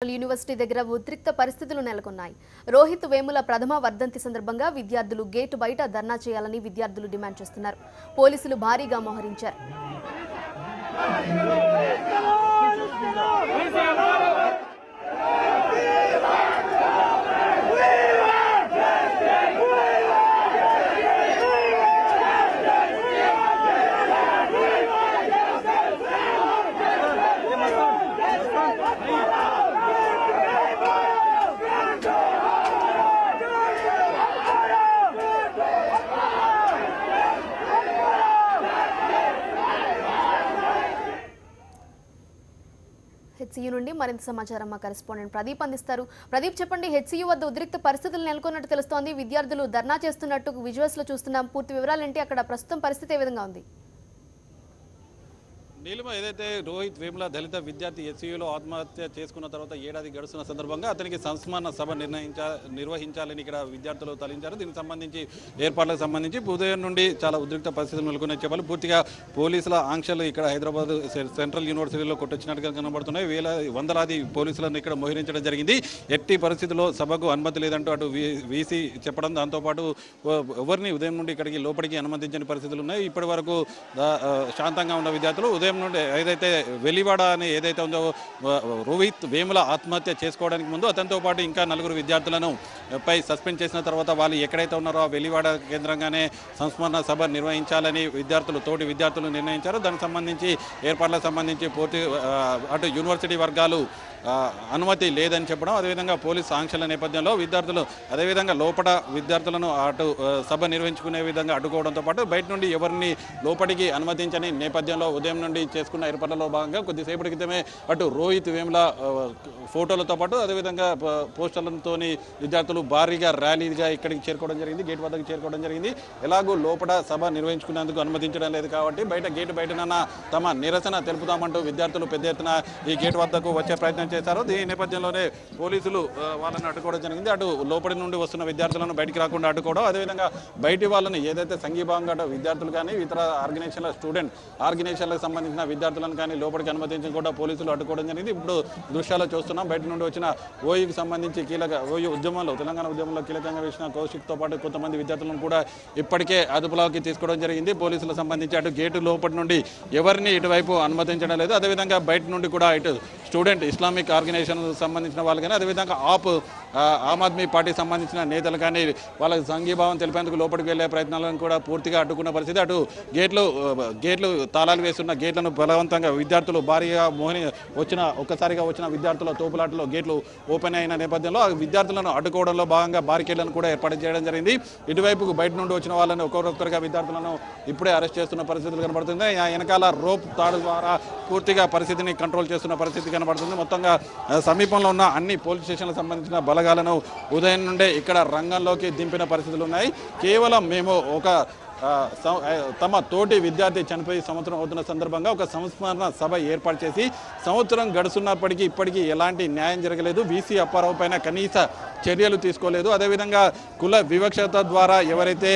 University దగ్గర ఉద్రిక్త పరిస్థితులు నెలకొన్నాయి. రోహిత్ వేముల ప్రథమ వర్ధంతి సందర్భంగా విద్యార్థులు గేటు బయట ధర్నా చేయాలని విద్యార్థులు డిమాండ్ చేస్తున్నారు. పోలీసులు భారీగా మోహరించారు. హెచ్సియు నుండి మరింత సమాచారం మా కరెస్పాండెంట్ ప్రదీప్ అందిస్తారు. ప్రదీప్, చెప్పండి, హెచ్సియు వద్ద ఉద్రిక్త పరిస్థితులు నెలకొన్నట్టు తెలుస్తోంది. విద్యార్థులు ధర్నా చేస్తున్నట్టు విజువల్స్ లో చూస్తున్నాం. పూర్తి వివరాలేంటి? అక్కడ ప్రస్తుతం పరిస్థితి ఏ విధంగా ఉంది? నీలిమ ఏదైతే రోహిత్ వేముల దళిత విద్యార్థి హెచ్సియులో ఆత్మహత్య చేసుకున్న తర్వాత ఏడాది గడుస్తున్న సందర్భంగా అతనికి సంస్మరణ సభ నిర్వహించాలని ఇక్కడ విద్యార్థులు తరలించారు. దీనికి సంబంధించి ఏర్పాట్లకు సంబంధించి ఉదయం నుండి చాలా ఉద్రిక్త పరిస్థితులు నెలకొనే చెప్పాలి. పూర్తిగా పోలీసుల ఆంక్షలు ఇక్కడ హైదరాబాద్ సెంట్రల్ యూనివర్సిటీలో కొట్టొచ్చినట్టుగా కనబడుతున్నాయి. వందలాది పోలీసులను ఇక్కడ మోహరించడం జరిగింది. ఎట్టి పరిస్థితుల్లో సభకు అనుమతి లేదంటూ అటు వీసీ చెప్పడం, దాంతోపాటు ఎవరిని ఉదయం నుండి ఇక్కడికి లోపలికి అనుమతించని పరిస్థితులు ఉన్నాయి. ఇప్పటి వరకు శాంతంగా ఉన్న విద్యార్థులు ఉదయం నుండి ఏదైతే వెలివాడ అని ఏదైతే ఉందో రోహిత్ వేముల ఆత్మహత్య చేసుకోవడానికి ముందు అతనితో పాటు ఇంకా నలుగురు విద్యార్థులను పై సస్పెండ్ చేసిన తర్వాత వాళ్ళు ఎక్కడైతే ఉన్నారో ఆ వెలివాడ కేంద్రంగానే సంస్మరణ సభ నిర్వహించాలని తోటి విద్యార్థులు నిర్ణయించారు. దానికి సంబంధించి ఏర్పాట్లకు సంబంధించి అటు యూనివర్సిటీ వర్గాలు అనుమతి లేదని చెప్పడం, అదేవిధంగా పోలీసు ఆంక్షల నేపథ్యంలో విద్యార్థులు అదేవిధంగా లోపల విద్యార్థులను అటు సభ నిర్వహించుకునే విధంగా అడ్డుకోవడంతో పాటు బయట నుండి ఎవరిని లోపలికి అనుమతించని నేపథ్యంలో ఉదయం నుండి చేసుకున్న ఏర్పాట్లలో భాగంగా కొద్దిసేపటి క్రితమే అటు రోహిత్ వేముల ఫోటోలతో పాటు అదేవిధంగా పోస్టర్లతో విద్యార్థులు భారీగా ర్యాలీగా ఇక్కడికి చేరుకోవడం జరిగింది, గేట్ వద్దకు చేరుకోవడం జరిగింది. ఎలాగూ లోపల సభ నిర్వహించుకునేందుకు అనుమతించడం లేదు కాబట్టి గేటు బయటనన్నా తమ నిరసన తెలుపుతామంటూ విద్యార్థులు పెద్ద ఎత్తున ఈ గేట్ వద్దకు వచ్చే ప్రయత్నం చేశారు. దీని నేపథ్యంలోనే పోలీసులు వాళ్ళని అడ్డుకోవడం జరిగింది. అటు లోపలి నుండి వస్తున్న విద్యార్థులను బయటికి రాకుండా అడ్డుకోవడం, అదేవిధంగా బయటి వాళ్ళని ఏదైతే సంఘీభావంగా విద్యార్థులు కానీ ఇతర ఆర్గనైజేషన్ల ఆర్గనైజేషన్లకు సంబంధించిన విద్యార్థులను కానీ లోపలికి అనుమతించి కూడా పోలీసులు అడ్డుకోవడం జరిగింది. ఇప్పుడు దృశ్యాలు చూస్తున్నాం. బయట నుండి వచ్చిన ఓయూకి సంబంధించి ఓయూ ఉద్యమంలో తెలంగాణ ఉద్యమంలో కీలకంగా వేసిన కౌశిక్తో పాటు కొంతమంది విద్యార్థులను కూడా ఇప్పటికే అదుపులోకి తీసుకోవడం జరిగింది. పోలీసులకు సంబంధించి అటు గేటు లోపలి నుండి ఎవరిని ఇటువైపు అనుమతించడం లేదు. అదేవిధంగా బయట నుండి కూడా ఇటు స్టూడెంట్ ఇస్లామిక్ ఆర్గనైజేషన్ సంబంధించిన వాళ్ళు కానీ అదేవిధంగా ఆమ్ ఆద్మీ పార్టీకి సంబంధించిన నేతలు కానీ వాళ్ళకి సంఘీభావం తెలిపేందుకు లోపలికి వెళ్లే ప్రయత్నాలను కూడా పూర్తిగా అడ్డుకున్న పరిస్థితి. అటు గేట్లు తాళాలు వేస్తున్న గేట్లను బలవంతంగా విద్యార్థులు భారీగా ఒక్కసారిగా వచ్చిన విద్యార్థుల తోపులాటలో గేట్లు ఓపెన్ అయిన నేపథ్యంలో ఆ విద్యార్థులను అడ్డుకోవడంలో భాగంగా బారికేడ్లను కూడా ఏర్పాటు చేయడం జరిగింది. ఇటువైపుకు బయట నుండి వచ్చిన వాళ్ళని ఒక్కొక్కరిగా విద్యార్థులను ఇప్పుడే అరెస్ట్ చేస్తున్న పరిస్థితులు కనబడుతుంది. వెనకాల రోప్ తాడు ద్వారా పూర్తిగా పరిస్థితిని కంట్రోల్ చేస్తున్న పరిస్థితి కనబడుతుంది. మొత్తంగా సమీపంలో ఉన్న అన్ని పోలీస్ స్టేషన్లకు సంబంధించిన బలగాలను ఉదయం నుండే ఇక్కడ రంగంలోకి దింపిన పరిస్థితులు ఉన్నాయి. కేవలం మేము తమ తోటి విద్యార్థి చనిపోయి సంవత్సరం అవుతున్న సందర్భంగా ఒక సంస్మరణ సభ ఏర్పాటు చేసి సంవత్సరం గడుస్తున్నప్పటికీ ఇప్పటికీ ఎలాంటి న్యాయం జరగలేదు. వీసీ అప్పారావు పైన కనీస చర్యలు తీసుకోలేదు. అదేవిధంగా కుల వివక్షత ద్వారా ఎవరైతే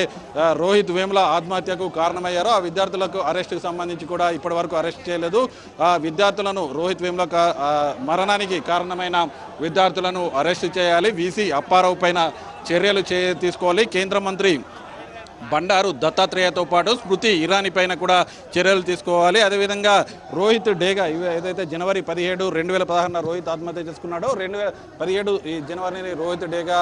రోహిత్ వేముల ఆత్మహత్యకు కారణమయ్యారో ఆ విద్యార్థులకు అరెస్టుకు సంబంధించి కూడా ఇప్పటి వరకు అరెస్ట్ చేయలేదు. ఆ విద్యార్థులను రోహిత్ వేముల మరణానికి కారణమైన విద్యార్థులను అరెస్టు చేయాలి. వీసీ అప్పారావు పైన చర్యలు తీసుకోవాలి. కేంద్ర మంత్రి బండారు దత్తాత్రేయతో పాటు స్మృతి ఇరానీ పైన కూడా చర్యలు తీసుకోవాలి. అదేవిధంగా రోహిత్ డేగా ఏదైతే జనవరి 17, 2016 రోహిత్ ఆత్మహత్య చేసుకున్నాడో 2017 ఈ జనవరిని రోహిత్ డేగా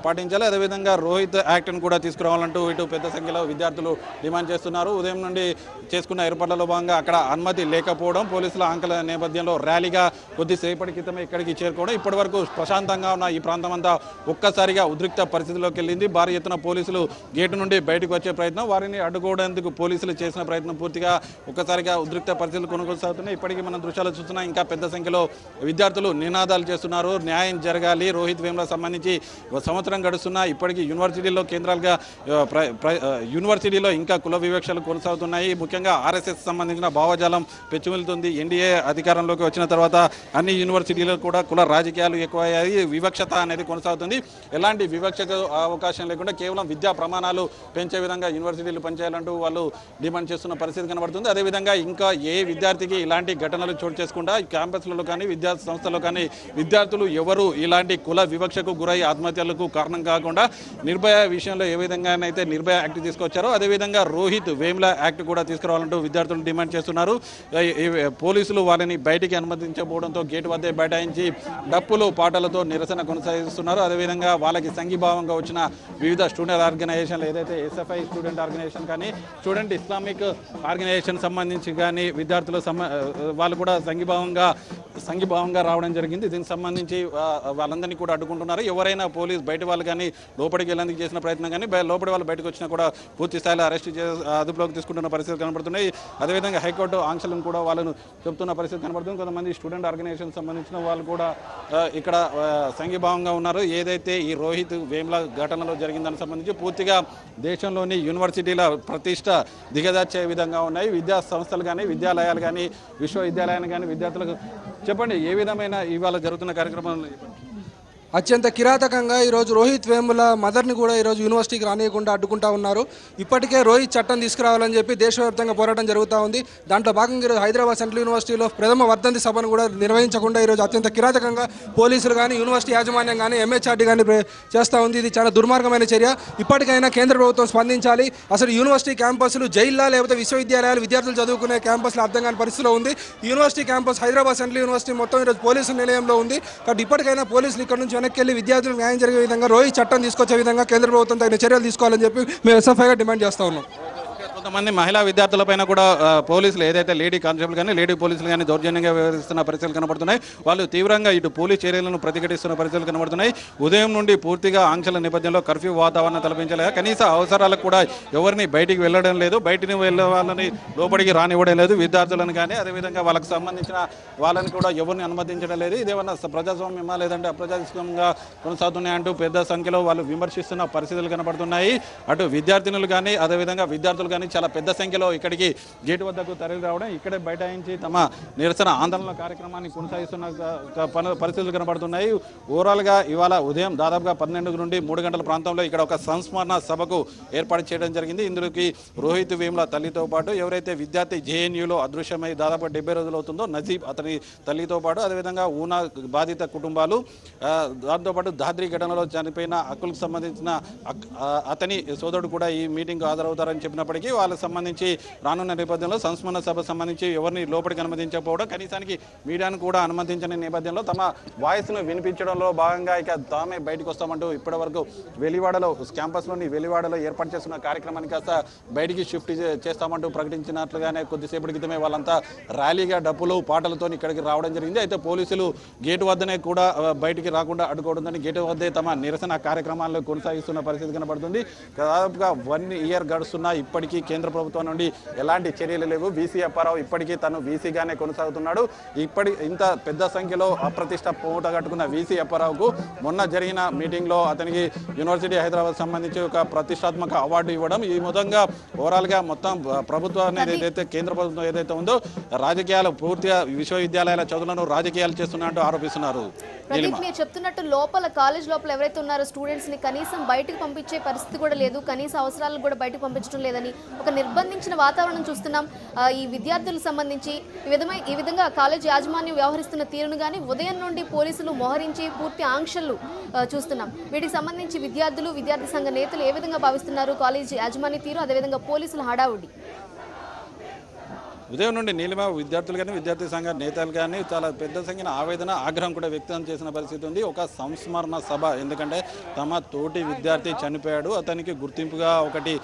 పాటించాలి. అదేవిధంగా రోహిత్ యాక్ట్ను కూడా తీసుకురావాలంటూ ఇటు పెద్ద సంఖ్యలో విద్యార్థులు డిమాండ్ చేస్తున్నారు. ఉదయం నుండి చేసుకున్న ఏర్పాట్లలో భాగంగా అక్కడ అనుమతి లేకపోవడం, పోలీసుల ఆంక్షల నేపథ్యంలో ర్యాలీగా కొద్దిసేపటి క్రితమే ఇక్కడికి చేరుకోవడం, ఇప్పటి వరకు ప్రశాంతంగా ఉన్న ఈ ప్రాంతం అంతా ఒక్కసారిగా ఉద్రిక్త పరిస్థితిలోకి వెళ్ళింది. భారీ ఎత్తున పోలీసులు గేటు నుండి బయటకు వచ్చే ప్రయత్నం, వారిని అడ్డుకోవడానికి పోలీసులు చేసిన ప్రయత్నం పూర్తిగా ఒక్కసారిగా ఉద్రిక్త పరిస్థితులు కొనసాగుతున్నాయి. ఇప్పటికీ మనం దృశ్యాలు చూస్తున్నాం. ఇంకా పెద్ద సంఖ్యలో విద్యార్థులు నినాదాలు చేస్తున్నారు. న్యాయం జరగాలి. రోహిత్ వేముల సంబంధించి సంవత్సరం గడుస్తున్నా ఇప్పటికీ యూనివర్సిటీలో కేంద్రాలుగా యూనివర్సిటీలో ఇంకా కుల వివక్షలు కొనసాగుతున్నాయి. ముఖ్యంగా ఆర్ఎస్ఎస్ సంబంధించిన భావజాలం పెచ్చుమిలుతుంది. ఎన్డీఏ అధికారంలోకి వచ్చిన తర్వాత అన్ని యూనివర్సిటీలో కూడా కుల రాజకీయాలు ఎక్కువయ్యాయి. వివక్షత అనేది కొనసాగుతుంది. ఎలాంటి వివక్షకు అవకాశం లేకుండా కేవలం విద్యా ప్రమాణాలు పెంచే విధంగా యూనివర్సిటీలు పనిచేయాలంటూ వాళ్ళు డిమాండ్ చేస్తున్న పరిస్థితి కనబడుతుంది. అదేవిధంగా ఇంకా ఏ విద్యార్థికి ఇలాంటి ఘటనలు చోటు చేసుకుండా క్యాంపస్లలో కానీ విద్యా సంస్థల్లో కానీ విద్యార్థులు ఎవరు ఇలాంటి కుల వివక్షకు గురై ఆత్మహత్యలకు కారణం కాకుండా నిర్భయ విషయంలో ఏ విధంగానైతే నిర్భయ యాక్ట్ తీసుకొచ్చారో అదేవిధంగా రోహిత్ వేముల యాక్ట్ కూడా తీసుకురావాలంటూ విద్యార్థులు డిమాండ్ చేస్తున్నారు. పోలీసులు వాళ్ళని బయటికి అనుమతించకపోవడంతో గేటు వద్దే బైఠాయించి డప్పులు పాటలతో నిరసన కొనసాగిస్తున్నారు. అదేవిధంగా వాళ్ళకి సంఘీభావంగా వచ్చిన వివిధ స్టూడెంట్ ఆర్గనైజేషన్లు ఏదైతే ఎస్ఎఫ్ఐ స్టూడెంట్ ఆర్గనైజేషన్ కానీ స్టూడెంట్ ఇస్లామిక్ ఆర్గనైజేషన్ సంబంధించి కానీ విద్యార్థులు వాళ్ళు కూడా సంఘీభావంగా రావడం జరిగింది. దీనికి సంబంధించి వాళ్ళందరినీ కూడా అడ్డుకుంటున్నారు. ఎవరైనా పోలీస్ బయట వాళ్ళు కానీ లోపలికి వెళ్ళేందుకు చేసిన ప్రయత్నం కానీ లోపలి వాళ్ళు బయటకు వచ్చినా కూడా పూర్తి స్థాయిలో అరెస్ట్ అదుపులోకి తీసుకుంటున్న పరిస్థితులు కనబడుతున్నాయి. అదేవిధంగా హైకోర్టు ఆంక్షలను కూడా వాళ్ళను చెబుతున్న పరిస్థితి కనబడుతుంది. కొంతమంది స్టూడెంట్ ఆర్గనైజేషన్ సంబంధించిన వాళ్ళు కూడా ఇక్కడ సంఘీభావంగా ఉన్నారు. ఏదైతే ఈ రోహిత్ వేముల ఘటనలో జరిగిందని సంబంధించి పూర్తిగా దేశంలోని యూనివర్సిటీల ప్రతిష్ట దిగజార్చే విధంగా ఉన్నాయి. విద్యా సంస్థలు కానీ విద్యాలయాలు కానీ విశ్వవిద్యాలయాలు కానీ విద్యార్థులకు చెప్పండి ఏ విధమైన ఇవాళ జరుగుతున్న కార్యక్రమాలు? అత్యంత కిరాతకంగా ఈరోజు రోహిత్ వేముల మదర్ని కూడా ఈరోజు యూనివర్సిటీకి రానియకుండా అడ్డుకుంటా ఉన్నారు. ఇప్పటికే రోహిత్ చట్టం తీసుకురావాలని చెప్పి దేశవ్యాప్తంగా పోరాటం జరుగుతూ ఉంది. దాంట్లో భాగంగా ఈరోజు హైదరాబాద్ సెంట్రల్ యూనివర్సిటీలో ప్రథమ వర్ధంతి సభను కూడా నిర్వహించకుండా ఈరోజు అత్యంత కిరాతకంగా పోలీసులు కానీ యూనివర్సిటీ యాజమాన్యం కానీ ఎంహెచ్ఆర్డీ కానీ చేస్తూ ఉంది. ఇది చాలా దుర్మార్గమైన చర్య. ఇప్పటికైనా కేంద్ర ప్రభుత్వం స్పందించాలి. అసలు యూనివర్సిటీ క్యాంపస్లు జైల్లో లేకపోతే విశ్వవిద్యాలయాలు విద్యార్థులు చదువుకునే క్యాంపస్లు అర్థం కాని పరిస్థితిలో ఉంది. University campus Hyderabad central university మొత్తం ఈరోజు పోలీసుల నిలయంలో ఉంది. కాబట్టి ఇప్పటికైనా పోలీసులు ఇక్కడ నుంచి వెనక్కి వెళ్ళి విద్యార్థులకు న్యాయం జరిగే విధంగా రోహిత్ చట్టం తీసుకొచ్చే విధంగా కేంద్ర ప్రభుత్వం తగిన చర్యలు తీసుకోవాలని చెప్పి మేము ఎస్ఎఫ్ఐగా డిమాండ్ చేస్తా ఉన్నాం. కొంతమంది మహిళా విద్యార్థులపైన కూడా పోలీసులు ఏదైతే లేడీ కానిస్టేబుల్ కానీ లేడీ పోలీసులు కానీ దౌర్జన్యంగా వ్యవహరిస్తున్న పరిస్థితులు కనబడుతున్నాయి. వాళ్ళు తీవ్రంగా ఇటు పోలీస్ చర్యలను ప్రతిఘటిస్తున్న పరిస్థితులు కనబడుతున్నాయి. ఉదయం నుండి పూర్తిగా ఆంక్షల నేపథ్యంలో కర్ఫ్యూ వాతావరణం తలపించలేక కనీస అవసరాలకు కూడా ఎవరిని బయటికి వెళ్ళడం లేదు. బయటికి వెళ్ళే వాళ్ళని లోపలికి రానివ్వడం లేదు. విద్యార్థులను కానీ అదేవిధంగా వాళ్ళకి సంబంధించిన వాళ్ళని కూడా ఎవరిని అనుమతించడం లేదు. ఇదేమన్నా ప్రజాస్వామ్యమా లేదంటే అప్రజాస్వామ్యంగా కొనసాగుతున్నాయంటూ పెద్ద సంఖ్యలో వాళ్ళు విమర్శిస్తున్న పరిస్థితులు కనబడుతున్నాయి. అటు విద్యార్థినులు కానీ అదేవిధంగా విద్యార్థులు కానీ చాలా పెద్ద సంఖ్యలో ఇక్కడికి గేటు వద్దకు తరలి రావడం ఇక్కడే బైఠాయించి తమ నిరసన ఆందోళన కార్యక్రమాన్ని కొనసాగిస్తున్న పరిస్థితులు కనబడుతున్నాయి. ఓవరాల్గా ఇవాళ ఉదయం దాదాపుగా 12 నుండి 3 గంటల ప్రాంతంలో ఇక్కడ ఒక సంస్మరణ సభకు ఏర్పాటు చేయడం జరిగింది. ఇందులోకి రోహిత్ వేముల తల్లితో పాటు ఎవరైతే విద్యార్థి జేఎన్యూలో అదృశ్యమై దాదాపు 70 రోజులు అవుతుందో నజీబ్ అతని తల్లితో పాటు అదేవిధంగా ఊనా బాధిత కుటుంబాలు దాంతోపాటు దాద్రి ఘటనలో చనిపోయిన హక్కులకు సంబంధించిన అతని సోదరుడు కూడా ఈ మీటింగ్ హాజరవుతారని చెప్పినప్పటికీ వాళ్ళకి సంబంధించి రానున్న నేపథ్యంలో సంస్మరణ సభ సంబంధించి ఎవరిని లోపలికి అనుమతించకపోవడం కనీసానికి మీడియాను కూడా అనుమతించని నేపథ్యంలో తమ వాయిస్ను వినిపించడంలో భాగంగా ఇక తామే బయటకు వస్తామంటూ ఇప్పటివరకు వెలివాడలో క్యాంపస్లోని వెలివాడలో ఏర్పాటు చేస్తున్న కార్యక్రమాన్ని కాస్త బయటికి షిఫ్ట్ చేస్తామంటూ ప్రకటించినట్లుగానే కొద్దిసేపటి క్రితమే వాళ్ళంతా ర్యాలీగా డప్పులు పాటలతో ఇక్కడికి రావడం జరిగింది. అయితే పోలీసులు గేటు వద్దనే కూడా బయటికి రాకుండా అడ్డుకోవడంతో గేటు వద్దే తమ నిరసన కార్యక్రమాలను కొనసాగిస్తున్న పరిస్థితి కనబడుతుంది. దాదాపుగా 1 ఇయర్ గడుస్తున్నా ఇప్పటికీ కేంద్ర ప్రభుత్వం నుండి ఎలాంటి చర్యలు లేవు. వీసీ అప్పారావు ఇప్పటికీ తను వీసీగానే కొనసాగుతున్నాడు. ఇంత పెద్ద సంఖ్యలో అప్రతిష్ట మూట కట్టుకున్న వీసీ అప్పారావుకు మొన్న జరిగిన మీటింగ్లో అతనికి యూనివర్సిటీ హైదరాబాద్ సంబంధించి ఒక ప్రతిష్టాత్మక అవార్డు ఇవ్వడం ఈ విధంగా ఓవరాల్గా మొత్తం ప్రభుత్వం ఏదైతే కేంద్ర ప్రభుత్వం ఏదైతే ఉందో రాజకీయాలు పూర్తిగా విశ్వవిద్యాలయాల చదువులను రాజకీయాలు చేస్తున్నట్టు ఆరోపిస్తున్నారు. ప్రదీప్ మీరు చెప్తున్నట్టు లోపల కాలేజ్ లోపల ఎవరైతే ఉన్నారో స్టూడెంట్స్ ని కనీసం బయటకు పంపించే పరిస్థితి కూడా లేదు. కనీస అవసరాలకు కూడా బయటకు పంపించడం లేదని ఒక నిర్బంధించిన వాతావరణం చూస్తున్నాం. ఈ విద్యార్థులకు సంబంధించి ఈ విధంగా కాలేజ్ యాజమాన్యం వ్యవహరిస్తున్న తీరును కానీ ఉదయం నుండి పోలీసులు మోహరించి పూర్తి ఆంక్షలు చూస్తున్నాం. వీటికి సంబంధించి విద్యార్థులు విద్యార్థి సంఘ నేతలు ఏ విధంగా భావిస్తున్నారు? కాలేజ్ యాజమాన్య తీరు అదేవిధంగా పోలీసుల హడావుడి ఉదయం నుండి నీలిమ విద్యార్థులు కానీ విద్యార్థి సంఘ నేతలు కానీ చాలా పెద్ద సంఖ్యన ఆవేదన ఆగ్రహం కూడా వ్యక్తం చేసిన పరిస్థితి ఉంది. ఒక సంస్మరణ సభ, ఎందుకంటే తమ తోటి విద్యార్థి చనిపోయాడు, అతనికి గుర్తింపుగా ఒకటి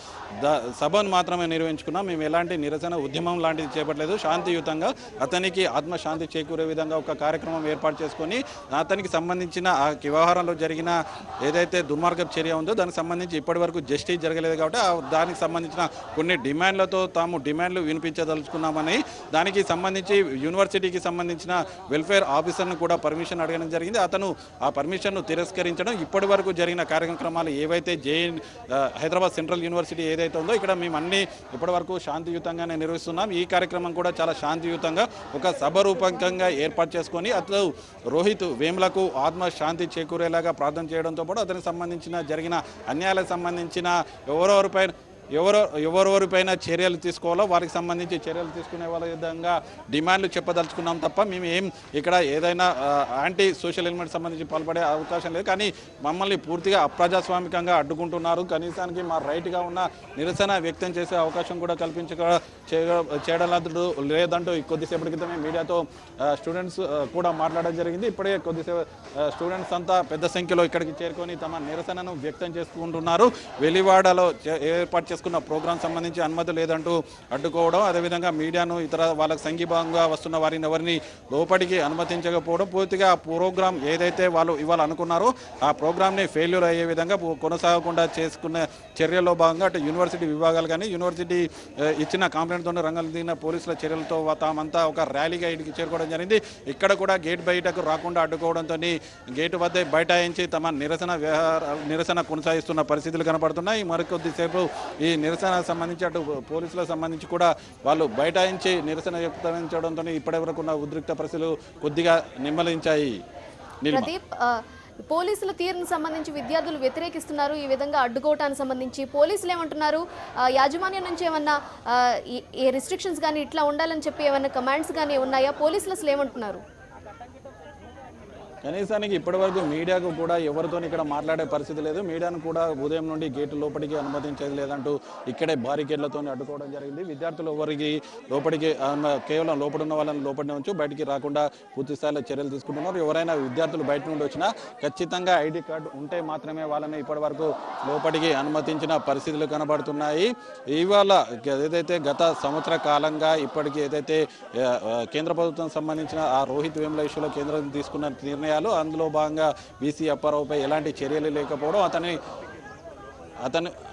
సభను మాత్రమే నిర్వహించుకున్నాం. మేము ఎలాంటి నిరసన ఉద్యమం లాంటిది చేపట్టలేదు. శాంతియుతంగా అతనికి ఆత్మశాంతి చేకూరే విధంగా ఒక కార్యక్రమం ఏర్పాటు చేసుకొని అతనికి సంబంధించిన ఆ వ్యవహారంలో జరిగిన ఏదైతే దుర్మార్గ చర్య ఉందో దానికి సంబంధించి ఇప్పటి వరకు జస్టిస్ జరగలేదు కాబట్టి దానికి సంబంధించిన కొన్ని డిమాండ్లతో తాము డిమాండ్లు వినిపించదలుచుకున్నాం చేస్తున్నామని దానికి సంబంధించి యూనివర్సిటీకి సంబంధించిన వెల్ఫేర్ ఆఫీసర్ను కూడా పర్మిషన్ అడగడం జరిగింది. అతను ఆ పర్మిషన్ను తిరస్కరించడం, ఇప్పటి వరకు జరిగిన కార్యక్రమాలు ఏవైతే హైదరాబాద్ సెంట్రల్ యూనివర్సిటీ ఏదైతే ఉందో ఇక్కడ మేము అన్ని ఇప్పటి వరకు శాంతియుతంగానే నిర్వహిస్తున్నాం. ఈ కార్యక్రమం కూడా చాలా శాంతియుతంగా ఒక సభ రూపకంగా ఏర్పాటు చేసుకొని అతను రోహిత్ వేములకు ఆత్మశాంతి చేకూరేలాగా ప్రార్థన చేయడంతో పాటు అతనికి సంబంధించిన జరిగిన అన్యాయాలకు సంబంధించిన ఎవరెవరిపైన చర్యలు తీసుకోవాలో వారికి సంబంధించి చర్యలు తీసుకునే వాళ్ళ విధంగా డిమాండ్లు చెప్పదలుచుకున్నాం తప్ప మేము ఏం ఇక్కడ ఏదైనా యాంటీ సోషల్ ఎలిమెంట్ సంబంధించి పాల్పడే అవకాశం లేదు. కానీ మమ్మల్ని పూర్తిగా అప్రజాస్వామికంగా అడ్డుకుంటున్నారు. కనీసానికి మా రైట్గా ఉన్న నిరసన వ్యక్తం చేసే అవకాశం కూడా చేయడం లేదంటూ కొద్దిసేపటి క్రితమే మీడియాతో స్టూడెంట్స్ కూడా మాట్లాడడం జరిగింది. ఇప్పుడే కొద్దిసేపు స్టూడెంట్స్ అంతా పెద్ద సంఖ్యలో ఇక్కడికి చేరుకొని తమ నిరసనను వ్యక్తం చేసుకుంటున్నారు. వెలివాడలో ఏర్పాటు చేసుకున్న ప్రోగ్రాం సంబంధించి అనుమతి లేదంటూ అడ్డుకోవడం, అదేవిధంగా మీడియాను ఇతర వాళ్ళకి సంఘీభావంగా వస్తున్న వారిని ఎవరిని లోపలికి అనుమతించకపోవడం, పూర్తిగా ఆ ప్రోగ్రాం ఏదైతే వాళ్ళు ఇవాళ అనుకున్నారో ఆ ప్రోగ్రామ్ని ఫెయిల్యూర్ అయ్యే విధంగా కొనసాగకుండా చేసుకున్న చర్యల్లో భాగంగా అటు యూనివర్సిటీ విభాగాలు కానీ యూనివర్సిటీ ఇచ్చిన కంప్లైంట్తో రంగంలో దిగిన పోలీసుల చర్యలతో తామంతా ఒక ర్యాలీగా ఇటుకి చేరుకోవడం జరిగింది. ఇక్కడ కూడా గేట్ బయటకు రాకుండా అడ్డుకోవడంతో గేటు వద్ద బైఠాయించి తమ నిరసన కొనసాగిస్తున్న పరిస్థితులు కనపడుతున్నాయి. మరికొద్దిసేపు ఈ నిరసన సంబంధించి అటు పోలీసులకు సంబంధించి కూడా వాళ్ళు బైఠాయించి నిరసన వ్యక్తమించడంతో ఇప్పటి వరకు ఉన్న ఉద్రిక్త పరిస్థితులు కొద్దిగా నిమ్మలించాయి. ప్రదీప్, పోలీసుల తీరును సంబంధించి విద్యార్థులు వ్యతిరేకిస్తున్నారు. ఈ విధంగా అడ్డుకోవటానికి సంబంధించి పోలీసులు ఏమంటున్నారు? యాజమాన్యం నుంచి ఏమన్నా ఈ రిస్ట్రిక్షన్స్ కానీ ఇట్లా ఉండాలని చెప్పి ఏమన్నా కమాండ్స్ కానీ ఉన్నాయా? పోలీసులు అసలు ఏమంటున్నారు? కనీసానికి ఇప్పటివరకు మీడియాకు కూడా ఎవరితో ఇక్కడ మాట్లాడే పరిస్థితి లేదు. మీడియాను కూడా ఉదయం నుండి గేటు లోపలికి అనుమతించేది లేదంటూ ఇక్కడే బారికేడ్లతో అడ్డుకోవడం జరిగింది. విద్యార్థులు ఎవరికి లోపలికి కేవలం లోపల ఉన్న వాళ్ళని లోపలి నుంచి బయటికి రాకుండా పూర్తి స్థాయిలో చర్యలు తీసుకుంటున్నారు. ఎవరైనా విద్యార్థులు బయట నుండి వచ్చినా ఖచ్చితంగా ఐడి కార్డు ఉంటే మాత్రమే వాళ్ళని ఇప్పటి వరకు లోపలికి అనుమతించిన పరిస్థితులు కనబడుతున్నాయి. ఇవాళ ఏదైతే గత సంవత్సర కాలంగా ఇప్పటికీ ఏదైతే కేంద్ర ప్రభుత్వం సంబంధించిన ఆ రోహిత్ వేముల ఇష్యూలో కేంద్రం తీసుకున్న నిర్ణయాలు, అందులో భాగంగా బీసీ అప్పారావుపై ఎలాంటి చర్యలు లేకపోవడం,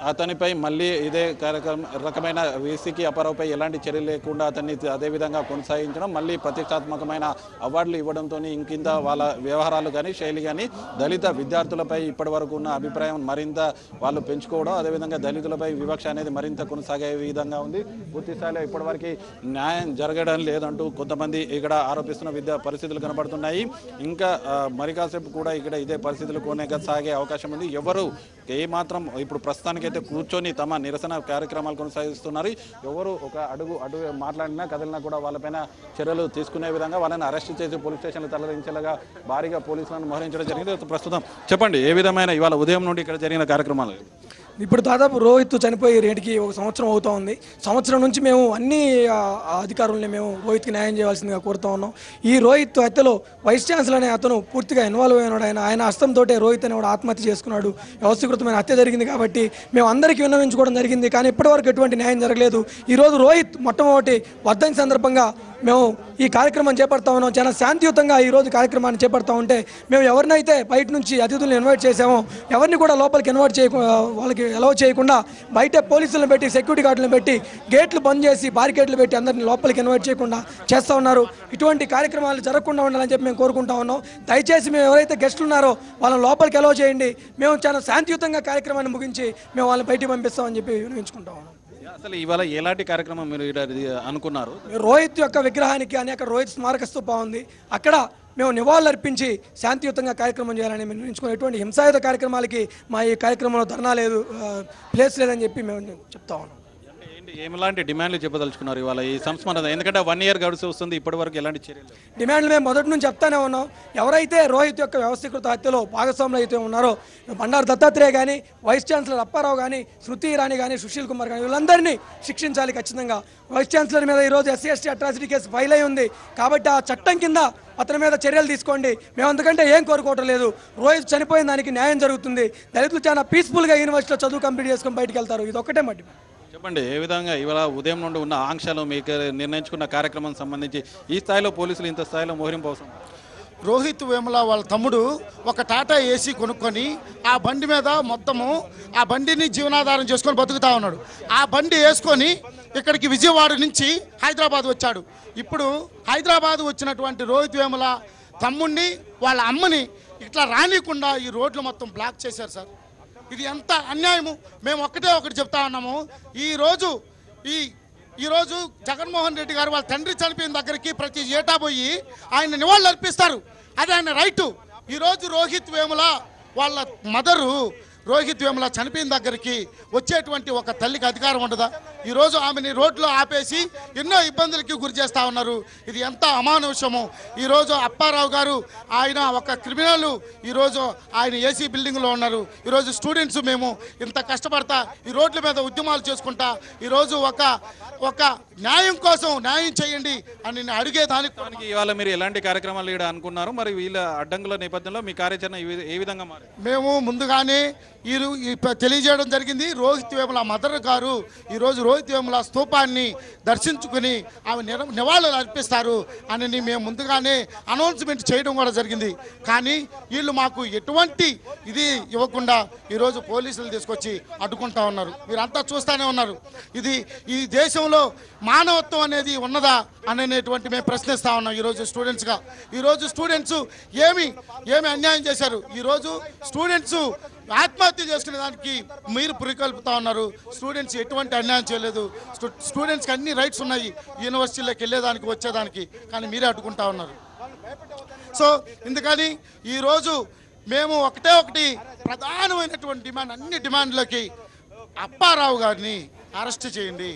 అతనిపై మళ్ళీ ఇదే రకమైన వీసీకి అప్పారావుపై ఎలాంటి చర్యలు లేకుండా అతన్ని అదేవిధంగా కొనసాగించడం, మళ్ళీ ప్రతిష్టాత్మకమైన అవార్డులు ఇవ్వడంతో ఇంకింత వాళ్ళ వ్యవహారాలు కానీ శైలి కానీ దళిత విద్యార్థులపై ఇప్పటి వరకు ఉన్న అభిప్రాయం మరింత వాళ్ళు పెంచుకోవడం, అదేవిధంగా దళితులపై వివక్ష అనేది మరింత కొనసాగే విధంగా ఉంది. పూర్తి స్థాయిలో ఇప్పటివరకు న్యాయం జరగడం లేదంటూ కొంతమంది ఇక్కడ ఆరోపిస్తున్న పరిస్థితులు కనబడుతున్నాయి. ఇంకా మరి కాసేపు కూడా ఇక్కడ ఇదే పరిస్థితులు కొనసాగే అవకాశం ఉంది. ఎవరు ఏమాత్రం ఇప్పుడు ప్రస్తుతానికైతే కూర్చొని తమ నిరసన కార్యక్రమాలు కొనసాగిస్తున్నారు. ఎవరు ఒక అడుగు మాట్లాడినా కదిలినా కూడా వాళ్ళపైన చర్యలు తీసుకునే విధంగా వాళ్ళని అరెస్ట్ చేసి పోలీస్ స్టేషన్లు తరలించేలాగా భారీగా పోలీసులను మోహరించడం జరిగింది. ప్రస్తుతం చెప్పండి, ఏ విధమైన ఇవాళ ఉదయం నుండి ఇక్కడ జరిగిన కార్యక్రమాలు? ఇప్పుడు దాదాపు రోహిత్ చనిపోయి రేటికి 1 సంవత్సరం అవుతూ ఉంది. సంవత్సరం నుంచి మేము అన్ని అధికారులని మేము రోహిత్కి న్యాయం చేయవలసిందిగా కోరుతూ ఉన్నాం. ఈ రోహిత్ హత్యలో వైస్ ఛాన్సలర్ అనే అతను పూర్తిగా ఇన్వాల్వ్ అయినాడు. ఆయన హస్తంతో రోహిత్ అనేవాడు ఆత్మహత్య చేసుకున్నాడు. వ్యవస్థీకృతమైన హత్య జరిగింది కాబట్టి మేము అందరికీ విన్నవించుకోవడం జరిగింది. కానీ ఇప్పటివరకు ఎటువంటి న్యాయం జరగలేదు. ఈరోజు రోహిత్ మొట్టమొదటి వర్ధంతి సందర్భంగా మేము ఈ కార్యక్రమం చేపడతా ఉన్నాం. చాలా శాంతియుతంగా ఈరోజు కార్యక్రమాన్ని చేపడతా ఉంటే మేము ఎవరినైతే బయట నుంచి అతిథులను ఇన్వైట్ చేసామో ఎవరిని కూడా లోపలికి ఇన్వైట్ వాళ్ళకి అలౌ చేయకుండా బయట పోలీసులను పెట్టి సెక్యూరిటీ గార్డులను పెట్టి గేట్లు బంద్ చేసి బారికేడ్లు పెట్టి అందరినీ లోపలికి ఇన్వైట్ చేయకుండా చేస్తూ ఉన్నారు. ఇటువంటి కార్యక్రమాలు జరగకుండా ఉండాలని చెప్పి మేము కోరుకుంటా ఉన్నాం. దయచేసి మేము ఎవరైతే గెస్టులు ఉన్నారో వాళ్ళని లోపలికి అలౌ చేయండి. మేము చాలా శాంతియుతంగా కార్యక్రమాన్ని ముగించి మేము వాళ్ళని బయటికి పంపిస్తామని చెప్పి వినియోగించుకుంటా ఉన్నాం. అసలు ఇవాళ ఎలాంటి కార్యక్రమం మీరు అనుకున్నారు? రోహిత్ యొక్క విగ్రహానికి అనేక రోహిత్ స్మారక స్తూపం ఉంది. అక్కడ మేము నివాళులు అర్పించి శాంతియుతంగా కార్యక్రమం చేయాలని మేము నిర్ణయించుకుని హింసాయుత కార్యక్రమాలకి మా ఈ కార్యక్రమంలో ధర్నా లేదు, ప్లేస్ లేదని చెప్పి మేము చెప్తా ఉన్నాం. ఏలాంటి డిమాండ్లు చెప్పదలుచుకున్నారు ఇవాళ ఈ సంస్మరణ? ఎందుకంటే 1 ఇయర్ గడుస్తూ వస్తుంది, ఇప్పటి వరకు ఎలాంటి చర్యలు? డిమాండ్లు మేము మొదటి నుంచి చెప్తానే ఉన్నాం. ఎవరైతే రోహిత్ యొక్క వ్యవస్థీకృత హత్యలో భాగస్వాములు అయితే ఉన్నారో బండారు దత్తాత్రేయ కానీ, వైస్ ఛాన్సలర్ అప్పారావు కానీ, స్మృతి ఇరానీ కానీ, సుశీల్ కుమార్ కానీ వీళ్ళందరినీ శిక్షించాలి ఖచ్చితంగా. వైస్ ఛాన్సలర్ మీద ఈరోజు SC/ST అట్రాసిటీ కేసు ఫైల్ అయి ఉంది కాబట్టి ఆ చట్టం కింద అతని మీద చర్యలు తీసుకోండి. మేము అందుకంటే ఏం కోరుకోవటం లేదు. రోహిత్ చనిపోయిన దానికి న్యాయం జరుగుతుంది. దళితులు చాలా పీస్ఫుల్గా యూనివర్సిటీలో చదువు కంప్లీట్ చేసుకొని బయటకు వెళ్తారు. ఇది ఒక్కటే మట్టి. చెప్పండి, ఏ విధంగా ఇవాళ ఉదయం నుండి ఉన్న ఆంక్షలు మీకు నిర్ణయించుకున్న కార్యక్రమం సంబంధించి ఈ స్థాయిలో పోలీసులు ఇంత స్థాయిలో మోహరింపు అవసరం? రోహిత్ వేముల వాళ్ళ తమ్ముడు ఒక టాటా ఏసీ కొనుక్కొని ఆ బండి మీద మొత్తము ఆ బండిని జీవనాధారం చేసుకొని బతుకుతా ఉన్నాడు. ఆ బండి వేసుకొని ఇక్కడికి విజయవాడ నుంచి హైదరాబాద్ వచ్చాడు. ఇప్పుడు హైదరాబాద్ వచ్చినటువంటి రోహిత్ వేముల తమ్ముడిని వాళ్ళ అమ్మని ఇట్లా రానియకుండా ఈ రోడ్లు మొత్తం బ్లాక్ చేశారు సార్. ఇది ఎంత అన్యాయము. మేము ఒకటి చెప్తా ఉన్నాము. ఈరోజు జగన్మోహన్ రెడ్డి గారు వాళ్ళ తండ్రి చనిపోయిన దగ్గరికి ప్రతి ఏటా పోయి ఆయన నివాళులు అర్పిస్తారు. అది ఆయన రైటు. ఈరోజు రోహిత్ వేముల వాళ్ళ మదరు రోహిత్ వేముల చనిపోయిన దగ్గరికి వచ్చేటువంటి ఒక తల్లికి అధికారం ఉండదా? ఈరోజు ఆమెని రోడ్లో ఆపేసి ఎన్నో ఇబ్బందులకి గురి చేస్తూ ఉన్నారు. ఇది ఎంత అమానుషము. ఈరోజు అప్పారావు గారు ఆయన ఒక క్రిమినల్. ఈరోజు ఆయన ఏసీ బిల్డింగ్లో ఉన్నారు. ఈరోజు స్టూడెంట్స్ మేము ఇంత కష్టపడతా ఈ రోడ్ల మీద ఉద్యమాలు చేసుకుంటా ఈరోజు ఒక న్యాయం కోసం న్యాయం చేయండి అని అడిగేదానికి ఇవాళ మీరు ఎలాంటి కార్యక్రమాలు ఇక్కడ అనుకున్నారు? మరి వీళ్ళ అడ్డంకుల నేపథ్యంలో మీ కార్యాచరణ ఏ విధంగా మారి? మేము ముందుగానే తెలియజేయడం జరిగింది. రోహిత్ వేముల మదర్ గారు ఈరోజు రోహిత్ వేముల స్తూపాన్ని దర్శించుకుని ఆమె నివాళులు అర్పిస్తారు అని మేము ముందుగానే అనౌన్స్మెంట్ చేయడం కూడా జరిగింది. కానీ వీళ్ళు మాకు ఎటువంటి ఇది ఇవ్వకుండా ఈరోజు పోలీసులు తీసుకొచ్చి అడ్డుకుంటా ఉన్నారు. మీరంతా చూస్తూనే ఉన్నారు. ఈ దేశంలో మానవత్వం అనేది ఉన్నదా అనేటువంటి మేము ప్రశ్నిస్తా ఉన్నాం. ఈరోజు స్టూడెంట్స్గా ఈరోజు స్టూడెంట్స్ ఏమి అన్యాయం చేశారు? ఈరోజు స్టూడెంట్స్ ఆత్మహత్య చేసుకునే దానికి మీరు పురికొల్పుతా ఉన్నారు. స్టూడెంట్స్ ఎటువంటి అన్యాయం చేయలేదు. స్టూడెంట్స్కి అన్ని రైట్స్ ఉన్నాయి యూనివర్సిటీలోకి వెళ్ళేదానికి వచ్చేదానికి. కానీ మీరే అడ్డుకుంటా ఉన్నారు. సో అందుకని ఈరోజు మేము ఒకటి ప్రధానమైనటువంటి డిమాండ్, అన్ని డిమాండ్లకి అప్పారావు గారిని అరెస్ట్ చేయండి.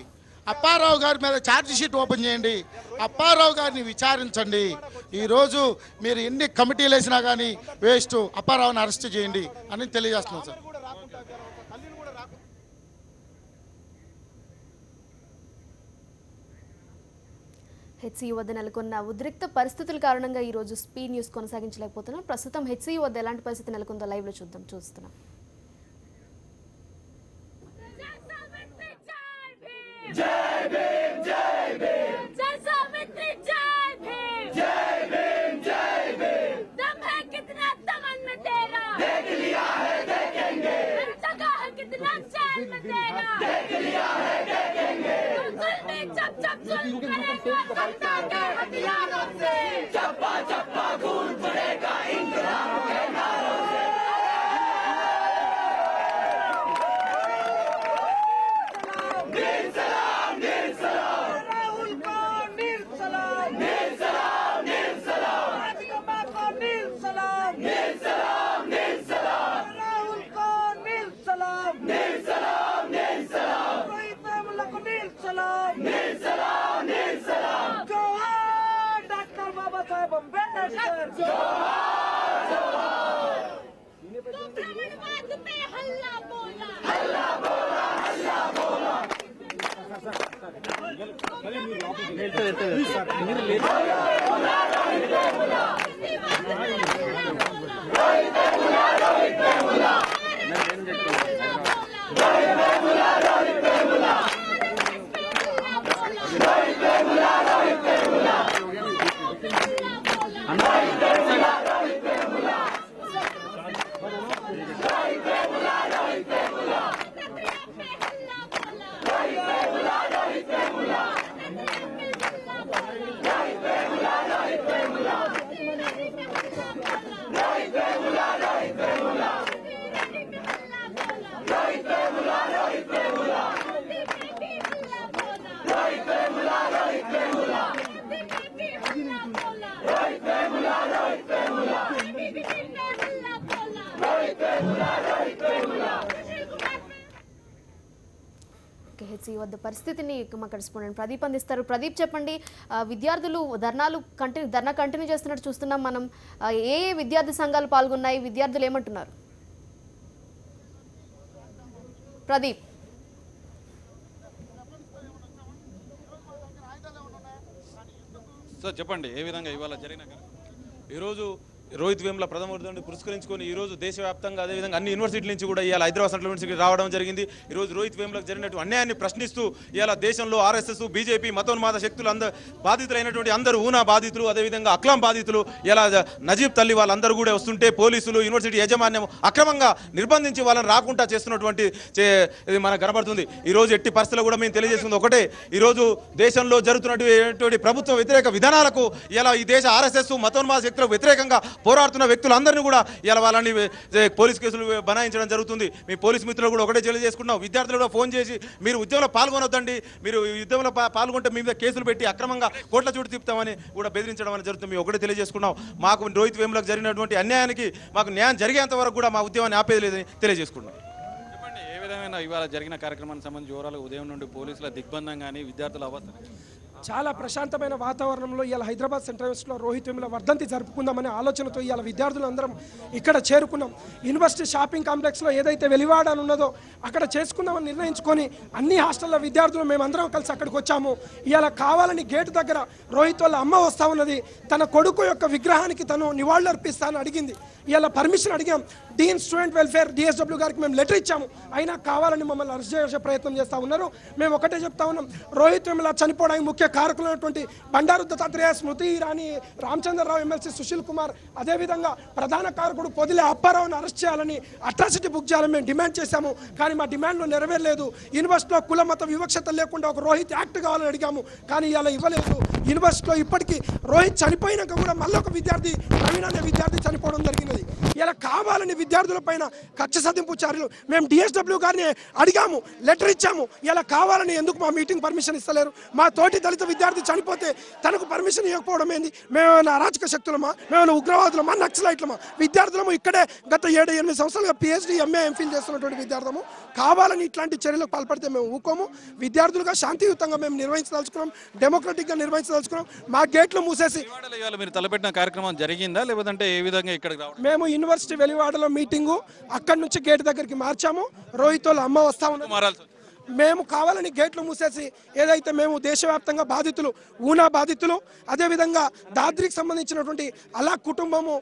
అప్పారావు గారి మీద ఛార్జ్ షీట్ ఓపెన్ చేయండి. అప్పారావు గారిని విచారించండి. ఈరోజు మీరు ఎన్ని కమిటీలు వేసినా కానీ వేస్ట్. అప్పారావుని అరెస్ట్ చేయండి అని తెలియజేస్తున్నాం సార్. హెచ్సియు వద్ద నెలకొన్న ఉద్రిక్త పరిస్థితుల కారణంగా ఈరోజు స్పీ న్యూస్ కొనసాగించలేకపోతున్నాం. ప్రస్తుతం హెచ్సియు వద్ద ఎలాంటి పరిస్థితి నెలకొందో లైవ్లో చూస్తున్నాం. जय भीम जय भीम जय सावित्री जय भीम जय भीम जय भीम दम है कितना दमन में तेरा देख लिया है देखेंगे जगह है कितना चैन में तेरा देख लिया है देखेंगे जुल्मी चप जुल्म करेगा सत्ता के हथियारों से चप्पा चप्पा खून पड़ेगा इंकलाब के नारों से హెచ్సియు వద్ద పరిస్థితిని మా కరెస్పాండెంట్ ప్రదీప్ అందిస్తారు. ప్రదీప్ చెప్పండి, విద్యార్థులు ధర్నా కంటిన్యూ చేస్తున్నట్టు చూస్తున్నాం మనం. ఏ విద్యార్థి సంఘాలు పాల్గొన్నాయి? విద్యార్థులు ఏమంటున్నారు? ప్రదీప్. సార్ చెప్పండి, ఏ విధంగా ఇవాళ జరిగిన ఈరోజు రోహిత్ వేముల ప్రథమ వర్ధంతిని పురస్కరించుకొని ఈరోజు దేశవ్యాప్తంగా అదేవిధంగా అన్ని యూనివర్సిటీల నుంచి కూడా ఇవాళ హైదరాబాద్ సెంట్రల్ యూనివర్సిటీకి రావడం జరిగింది. ఈరోజు రోహిత్ వేములకు జరిగినటువంటి అన్యాయాన్ని ప్రశ్నిస్తూ ఇవాళ దేశంలో ఆర్ఎస్ఎస్ బీజేపీ మతోన్మాద శక్తులు బాధితులైనటువంటి అందరూ ఊనా బాధితులు అదేవిధంగా అక్లాం బాధితులు ఇలా నజీబ్ తల్లి వాళ్ళందరూ కూడా వస్తుంటే పోలీసులు యూనివర్సిటీ యాజమాన్యం అక్రమంగా నిర్బంధించి వాళ్ళని రాకుండా చేస్తున్నటువంటి ఇది మనకు కనబడుతుంది. ఈరోజు ఎట్టి పరిస్థితుల్లో కూడా మేము తెలియజేస్తుంది ఒకటే, ఈరోజు దేశంలో జరుగుతున్నటువంటి ప్రభుత్వ వ్యతిరేక విధానాలకు ఇలా ఈ దేశ ఆర్ఎస్ఎస్ మతోన్మాద శక్తులకు వ్యతిరేకంగా పోరాడుతున్న వ్యక్తులందరినీ కూడా ఇలా వాళ్ళని పోలీస్ కేసులు బనాయించడం జరుగుతుంది. మీ పోలీస్ మిత్రులు కూడా ఒకటే తెలియజేసుకుంటున్నాం, విద్యార్థులు కూడా ఫోన్ చేసి మీరు ఉద్యమంలో పాల్గొనొద్దండి, మీరు యుద్ధంలో పాల్గొంటే మీ మీద కేసులు పెట్టి అక్రమంగా కోట్ల చుట్టూ తిప్పుతామని కూడా బెదిరించడం అని జరుగుతుంది. మేము ఒకటే తెలియజేసుకున్నాం, మాకు రోహిత్ వేములకు జరిగినటువంటి అన్యాయానికి మాకు న్యాయం జరిగేంత వరకు కూడా మా ఉద్యమాన్ని ఆపేది లేదని తెలియజేసుకున్నాం. చెప్పండి, ఏ విధమైన ఇవాళ జరిగిన కార్యక్రమానికి సంబంధించి వివరాలు ఉదయం నుండి పోలీసుల దిగ్బంధం కానీ విద్యార్థుల అవస్థ చాలా ప్రశాంతమైన వాతావరణంలో ఇవాళ హైదరాబాద్ సెంట్రల్ యూనివర్సిటీలో రోహిత్ వేముల వర్ధంతి జరుపుకుందామనే ఆలోచనతో ఇవాళ విద్యార్థులందరం ఇక్కడ చేరుకున్నాం. యూనివర్సిటీ షాపింగ్ కాంప్లెక్స్లో ఏదైతే వెలివాడ అని ఉన్నదో అక్కడ చేసుకుందామని నిర్ణయించుకొని అన్ని హాస్టల్ల విద్యార్థులు మేమందరం కలిసి అక్కడికి వచ్చాము. ఇవాళ కావాలని గేటు దగ్గర రోహిత్ వాళ్ళ అమ్మ వస్తూ ఉన్నది, తన కొడుకు యొక్క విగ్రహానికి తను నివాళులు అర్పిస్తానని అడిగింది. ఇవాళ పర్మిషన్ అడిగాం, డీన్ స్టూడెంట్ వెల్ఫేర్ డిఎస్డబ్ల్యూ గారికి మేము లెటర్ ఇచ్చాము, అయినా కావాలని మమ్మల్ని అరెస్ట్ చేసే ప్రయత్నం చేస్తూ ఉన్నారు. మేము ఒకటే చెప్తా ఉన్నాం, రోహిత్ వేముల చనిపోవడానికి ముఖ్య కారకులైనటువంటి బండారు దత్తాత్రేయ, స్మృతి ఇరానీ, రామచంద్రరావు ఎమ్మెల్సీ సుశీల్ కుమార్, అదేవిధంగా ప్రధాన కారకుడు పొదిలే అప్పారావుని అరెస్ట్ చేయాలని, అట్రాసిటీ బుక్ చేయాలని మేము డిమాండ్ చేశాము. కానీ మా డిమాండ్లు నెరవేరలేదు. యూనివర్సిటీలో కుల మత వివక్షత లేకుండా ఒక రోహిత్ యాక్ట్ కావాలని అడిగాము, కానీ ఇలా ఇవ్వలేదు. యూనివర్సిటీలో ఇప్పటికీ రోహిత్ చనిపోయినాక కూడా మళ్ళీ ఒక విద్యార్థి, ప్రవీణ్ అనే విద్యార్థి చనిపోవడం జరిగినది. ఇలా కావాలని విద్యార్థుల పైన కక్ష సాధింపు చర్యలు. మేము డిఎస్డబ్ల్యూ గారిని అడిగాము, లెటర్ ఇచ్చాము, ఇలా కావాలని ఎందుకు మా మీటింగ్ పర్మిషన్ ఇస్తలేరు? మా తోటి దళిత విద్యార్థి చనిపోతే తనకు పర్మిషన్ ఇవ్వకపోవడం ఏంది? మేమేమైనా అరాచక శక్తులమా? మేమైనా ఉగ్రవాదులమా? నక్సలైట్లమా? విద్యార్థులము ఇక్కడే గత 7-8 సంవత్సరాలుగా PhD MA MPhil చేస్తున్నటువంటి విద్యార్థులము. కావాలని ఇట్లాంటి చర్యలకు పాల్పడితే మేము ఊకోము. విద్యార్థులుగా శాంతియుతంగా మేము నిర్వహించదలుచుకున్నాం, డెమోక్రటిక్గా నిర్వహించదలుచుకున్నాం. మా గేట్లు మూసేసి మీరు తలపెట్టిన కార్యక్రమం జరిగిందా లేదంటే ఏ విధంగా ఇక్కడికి రావడం? మేము యూనివర్సిటీ వెలివాడలో మీటింగు అక్కడి నుంచి గేట్ దగ్గరికి మార్చాము. రోహిత్ వాళ్ళ అమ్మ వస్తా ఉన్నది. మేము కావాలని గేట్లు మూసేసి ఏదైతే మేము దేశవ్యాప్తంగా బాధితులు, ఊనా బాధితులు, అదేవిధంగా దాద్రికి సంబంధించినటువంటి అలాక్ కుటుంబము,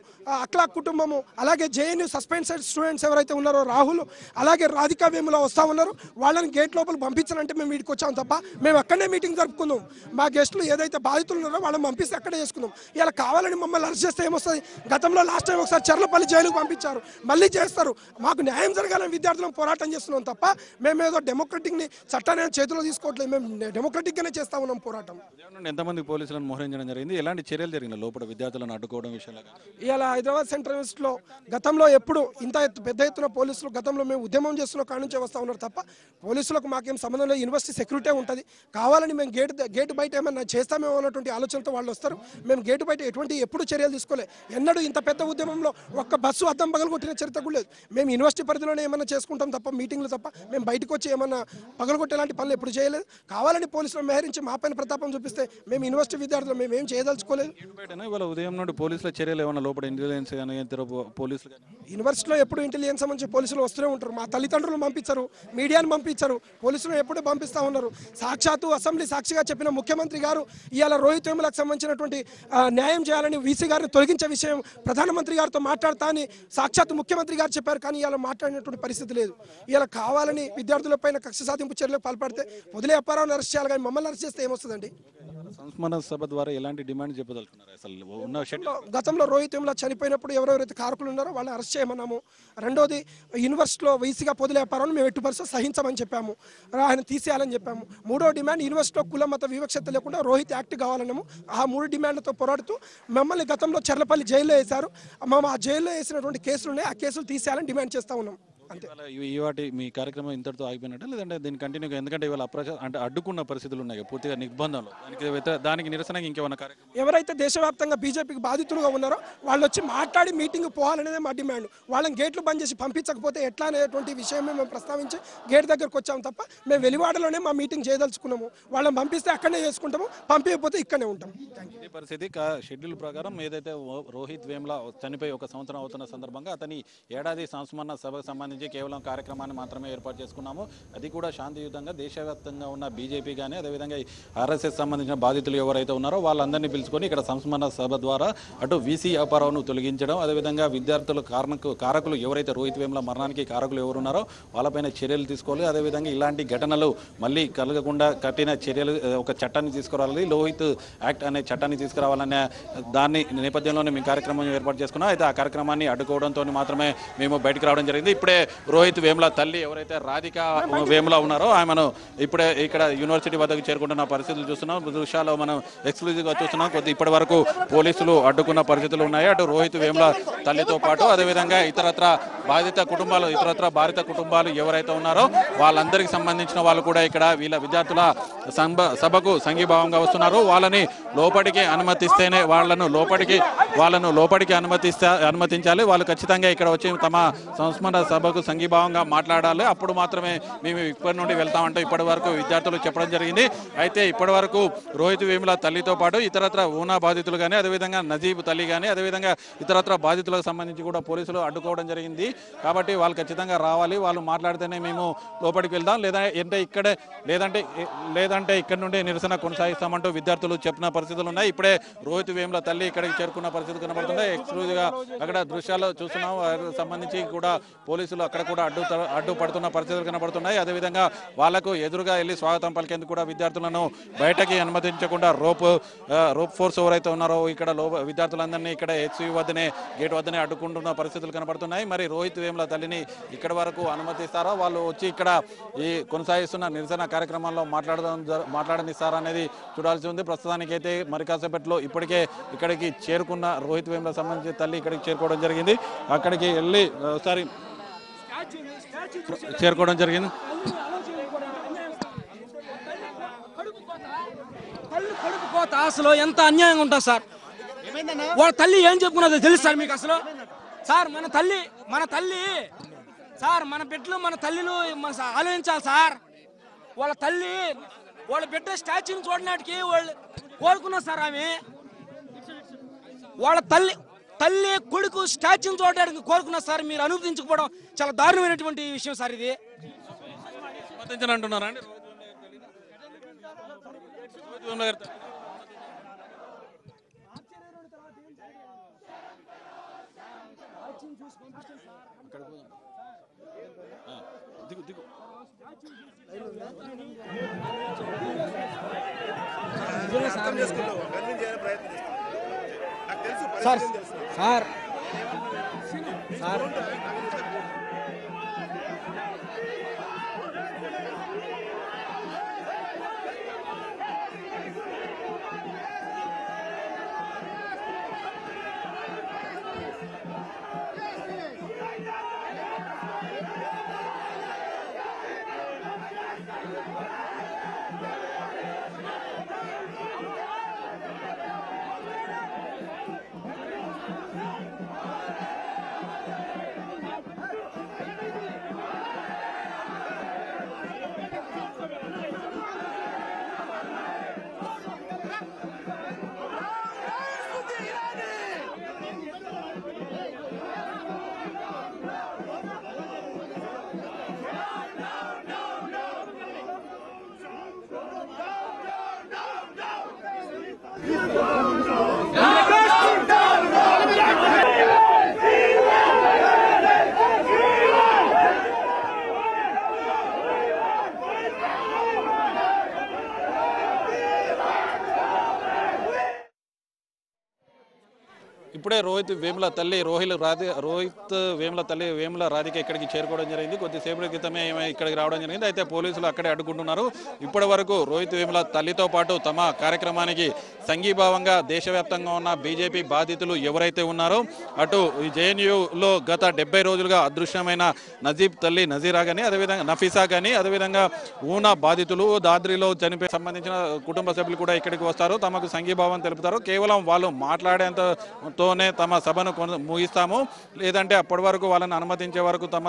అక్లాక్ కుటుంబము, అలాగే JNU సస్పెండెడ్ స్టూడెంట్స్ ఎవరైతే ఉన్నారో రాహుల్, అలాగే రాధికా వేముల వస్తూ ఉన్నారు, వాళ్ళని గేట్ లోపల పంపించాలంటే మేము వీడికి వచ్చాం తప్ప మేము అక్కడనే మీటింగ్ జరుపుకుందాం. మా గెస్టులు ఏదైతే బాధితులు ఉన్నారో వాళ్ళని పంపిస్తే అక్కడే చేసుకుందాం. ఇలా కావాలని మమ్మల్ని అరెస్ట్ చేస్తే ఏమొస్తుంది? గతంలో లాస్ట్ టైం ఒకసారి చర్లపల్లి జైలుకు పంపించారు, మళ్ళీ చేస్తారు. మాకు న్యాయం జరగాలని విద్యార్థులను పోరాటం చేస్తున్నాం తప్ప మేమేదో డెమోక్రటిక్ చట్టాన్ని చేతిలో తీసుకోవట్లేదు. మేము డెమోక్రటిక్ గానే చేస్తా ఉన్నాం పోరాటం. ఎంతమంది పోలీసులను మోహరించడం జరిగింది? ఎలాంటి చర్యలు జరిగిన లోపల విద్యార్థులను అడ్డుకోవడం విషయంలో? ఇలా హైదరాబాద్ సెంట్రల్ యూనివర్సిటీలో గతంలో ఎప్పుడు ఇంత పెద్ద ఎత్తున పోలీసులు గతంలో మేము ఉద్యమం చేస్తున్న కాడ నుంచే వస్తూ ఉన్నారు తప్ప పోలీసులకు మాకేం సంబంధం లేదు. యూనివర్సిటీ సెక్యూరిటీ ఉంటుంది. కావాలని మేము గేటు బయట ఏమన్నా చేస్తామేమో అన్నటువంటి ఆలోచనతో వాళ్ళు వస్తారు. మేము గేటు బయట ఎప్పుడు చర్యలు తీసుకోలేదు. ఎన్నడూ ఇంత పెద్ద ఉద్యమంలో ఒక్క బస్సు అద్దం పగలగొట్టిన చరిత్ర కూడా లేదు. మేము యూనివర్సిటీ పరిధిలోనే ఏమన్నా చేసుకుంటాం తప్ప మీటింగ్లు తప్ప మేము బయటకు వచ్చి ఏమన్నా పగలగొట్టేలాంటి పనులు ఎప్పుడు చేయలేదు. కావాలని పోలీసులు మెహరించి మా పైన ప్రతాపం చూపిస్తే మేము యూనివర్సిటీ విద్యార్థులు మేము ఏం చేయదలుచుకోలేదు. ఉదయం నుండి పోలీసుల చర్యలు ఏమన్నా లోపల ఇంటెలిజెన్స్ పోలీసులు యూనివర్సిటీలో ఎప్పుడు ఇంటెలిజెన్స్ సంబంధించి పోలీసులు వస్తూనే ఉంటారు. మా తల్లిదండ్రులు పంపించారు, మీడియాను పంపించారు, పోలీసులు ఎప్పుడూ పంపిస్తూ ఉన్నారు. సాక్షాత్తు అసెంబ్లీ సాక్షిగా చెప్పిన ముఖ్యమంత్రి గారు ఇవాళ రోహిత్ వేములకు సంబంధించినటువంటి న్యాయం చేయాలని VC గారిని తొలగించే విషయం ప్రధానమంత్రి గారితో మాట్లాడతా అని సాక్షాత్తు ముఖ్యమంత్రి గారు చెప్పారు. కానీ ఇవాళ మాట్లాడినటువంటి పరిస్థితి లేదు. ఇవాళ కావాలని విద్యార్థులపైన కక్ష సాధింపు చర్యలకు పాల్పడితే పొదిలే అప్పారావుని అరెస్ట్ చేయాలి, కానీ మమ్మల్ని అరెస్ట్ చేస్తే ఏమొస్తుందండి? సంస్మరణ సభ ద్వారా ఎలాంటి డిమాండ్ చెప్పదలుచుకున్నారు? అసలు గతంలో రోహిత్ వేముల చనిపోయినప్పుడు ఎవరెవరైతే కారకులు ఉన్నారో వాళ్ళని అరెస్ట్ చేయమన్నాము. రెండోది యూనివర్సిటీలో VCగా పొదిలే అప్పారావుని మేము ఎట్టి పరిస్థితుల్లో సహించమని చెప్పాము, ఆయన తీసేయాలని చెప్పాము. మూడో డిమాండ్ యూనివర్సిటీలో కుల మత వివక్షత లేకుండా రోహిత్ యాక్ట్ కావాలన్నాము. ఆ 3 డిమాండ్లతో పోరాడుతూ మమ్మల్ని గతంలో చర్లపల్లి జైల్లో వేశారు. మేము ఆ జైల్లో వేసినటువంటి కేసులు ఉన్నాయి, ఆ కేసులు తీసేయాలని డిమాండ్ చేస్తూ ఉన్నాం. ఇవాటి మీ కార్యక్రమం ఇంతటితో ఆగిపోయినట్టు లేదంటే దీన్ని కంటిన్యూ? ఎందుకంటే ఇవాళ అంటే అడ్డుకున్న పరిస్థితులు ఉన్నాయి పూర్తిగా నిర్బంధంలో, దానికి నిరసనగా ఇంకేమన్నా కార్యక్రమం? ఎవరైతే దేశవ్యాప్తంగా బీజేపీకి బాధితులుగా ఉన్నారో వాళ్ళు వచ్చి మాట్లాడి మీటింగ్ పోవాలనేదే మా డిమాండ్. వాళ్ళని గేట్లు బంద్ చేసి పంపించకపోతే ఎట్లా అనేటువంటి విషయమే మేము ప్రస్తావించి గేట్ దగ్గరకు వచ్చాము తప్ప మేము వెలివాడలోనే మా మీటింగ్ చేయదలుచుకున్నాము. వాళ్ళని పంపిస్తే అక్కడనే చేసుకుంటాము, పంపించకపోతే ఇక్కడనే ఉంటాం. ఈ పరిస్థితి షెడ్యూల్ ప్రకారం ఏదైతే రోహిత్ వేముల చనిపోయి 1 సంవత్సరం అవుతున్న సందర్భంగా అతని ఏడాది సంస్మరణ సభకు సంబంధించి సంబంధించి కేవలం కార్యక్రమాన్ని మాత్రమే ఏర్పాటు చేసుకున్నాము. అది కూడా శాంతియుతంగా దేశవ్యాప్తంగా ఉన్న బీజేపీ కానీ అదేవిధంగా ఆర్ఎస్ఎస్ సంబంధించిన బాధితులు ఎవరైతే ఉన్నారో వాళ్ళందరినీ పిలుచుకొని ఇక్కడ సంస్మరణ సభ ద్వారా అటు వీసీ అప్పారావును తొలగించడం, అదేవిధంగా విద్యార్థుల కారకులు ఎవరైతే రోహిత్ వేముల మరణానికి కారకులు ఎవరున్నారో వాళ్ళపైన చర్యలు తీసుకోవాలి. అదేవిధంగా ఇలాంటి ఘటనలు మళ్ళీ కలగకుండా కఠిన చర్యలు, ఒక చట్టాన్ని తీసుకురావాలి, లోహిత్ యాక్ట్ అనే చట్టాన్ని తీసుకురావాలనే దాన్ని నేపథ్యంలోనే మేము కార్యక్రమం ఏర్పాటు చేసుకున్నాం. అయితే ఆ కార్యక్రమాన్ని అడ్డుకోవడంతో మాత్రమే మేము బయటకు రావడం జరిగింది. ఇప్పుడే రోహిత్ వేముల తల్లి ఎవరైతే రాధిక వేముల ఉన్నారో ఆమెను ఇప్పుడే ఇక్కడ యూనివర్సిటీ వద్దకు చేరుకుంటున్న పరిస్థితులు చూస్తున్నాం. దృశ్యాల్లో మనం ఎక్స్క్లూజివ్గా చూస్తున్నాం. ఇప్పటి వరకు పోలీసులు అడ్డుకున్న పరిస్థితులు ఉన్నాయి. అటు రోహిత్ వేముల తల్లితో పాటు అదేవిధంగా ఇతరత్ర బాధిత కుటుంబాలు ఎవరైతే ఉన్నారో వాళ్ళందరికీ సంబంధించిన వాళ్ళు కూడా ఇక్కడ వీళ్ళ విద్యార్థుల సభకు సంఘీభావంగా వస్తున్నారు. వాళ్ళని లోపలికి అనుమతిస్తేనే వాళ్ళను లోపలికి అనుమతించాలి. వాళ్ళు ఖచ్చితంగా ఇక్కడ వచ్చి తమ సంస్మరణ సభకు సంఘీభావంగా మాట్లాడాలి. అప్పుడు మాత్రమే మేము ఇప్పటి నుండి వెళ్తామంటూ ఇప్పటి వరకు విద్యార్థులు చెప్పడం జరిగింది. అయితే ఇప్పటి వరకు రోహిత్ వేముల తల్లితో పాటు ఇతరత్ర ఊనా బాధితులు కానీ అదేవిధంగా నజీబ్ తల్లి కానీ అదేవిధంగా ఇతరత్ర బాధితులకు సంబంధించి కూడా పోలీసులు అడ్డుకోవడం జరిగింది. కాబట్టి వాళ్ళు ఖచ్చితంగా రావాలి, వాళ్ళు మాట్లాడితేనే మేము లోపలికి వెళ్దాం, లేదంటే ఇక్కడ నుండి నిరసన కొనసాగిస్తామంటూ విద్యార్థులు చెప్పిన పరిస్థితులు ఉన్నాయి. ఇప్పుడే రోహిత్ వేముల తల్లి ఇక్కడికి చేరుకున్న పరిస్థితులు కనబడుతున్నాయి. ఎక్స్క్లూజివ్గా అక్కడ దృశ్యాలు చూస్తున్నాం. సంబంధించి కూడా పోలీసులు అక్కడ కూడా అడ్డుపడుతున్న పరిస్థితులు కనబడుతున్నాయి. అదేవిధంగా వాళ్లకు ఎదురుగా వెళ్ళి స్వాగతం పలికేందుకు కూడా విద్యార్థులను బయటకి అనుమతించకుండా రోప్ ఫోర్స్ ఎవరైతే ఉన్నారో ఇక్కడ విద్యార్థులందరినీ ఇక్కడ హెచ్యూ గేట్ వద్దనే అడ్డుకుంటున్న పరిస్థితులు కనబడుతున్నాయి. మరి రోహిత్ వేముల తల్లిని ఇక్కడ వరకు అనుమతిస్తారా, వాళ్ళు వచ్చి ఇక్కడ ఈ కొనసాగిస్తున్న నిరసన కార్యక్రమాల్లో మాట్లాడనిస్తారా అనేది చూడాల్సి ఉంది. ప్రస్తుతానికైతే మరి కాసేపట్లో ఇప్పటికే ఇక్కడికి చేరుకున్న రోహిత్ వేముల సంబంధించిన తల్లి ఇక్కడికి చేరుకోవడం జరిగింది. అక్కడికి వెళ్ళి ఒకసారి చేరుకోవడం జరిగింది. అసలు ఎంత అన్యాయంగా ఉంటుంది సార్. వాళ్ళ తల్లి ఏం చెప్పుకున్నదో తెలుసు సార్ మీకు అసలు. సార్ మన తల్లి సార్ మన బిడ్డలు మన తల్లిను ఆలోచించాలి సార్. వాళ్ళ బిడ్డ స్టాచ్యూని చూడడానికి వాళ్ళు కోరుకున్నారు సార్. ఆమె వాళ్ళ తల్లి కొడుకు స్టాచ్యూని చూడడానికి కోరుకున్నారు సార్. మీరు అనుమతించకపోవడం చాలా దారుణమైనటువంటి విషయం సార్. ఇది అంటున్నారా అండి? సార్ సార్ సార్ ఇప్పుడే రోహిత్ వేముల తల్లి వేముల రాధిక ఇక్కడికి చేరుకోవడం జరిగింది. కొద్దిసేపటి క్రితమే ఇక్కడికి రావడం జరిగింది. అయితే పోలీసులు అక్కడే అడ్డుకుంటున్నారు. ఇప్పటి వరకు రోహిత్ వేముల తల్లితో పాటు తమ కార్యక్రమానికి సంఘీభావంగా దేశవ్యాప్తంగా ఉన్న బీజేపీ బాధితులు ఎవరైతే ఉన్నారో అటు జేఎన్యూలో గత 70 రోజులుగా అదృశ్యమైన నజీబ్ తల్లి నజీరా కానీ అదేవిధంగా నఫీసా కానీ అదేవిధంగా ఊనా బాధితులు దాద్రిలో చనిపోయి సంబంధించిన కుటుంబ సభ్యులు కూడా ఇక్కడికి వస్తారు, తమకు సంఘీభావం తెలుపుతారు. కేవలం వాళ్ళు మాట్లాడేంతతోనే లోనే తమ సభను ముగిస్తాము, లేదంటే అప్పటి వరకు వాళ్ళని అనుమతించే వరకు తమ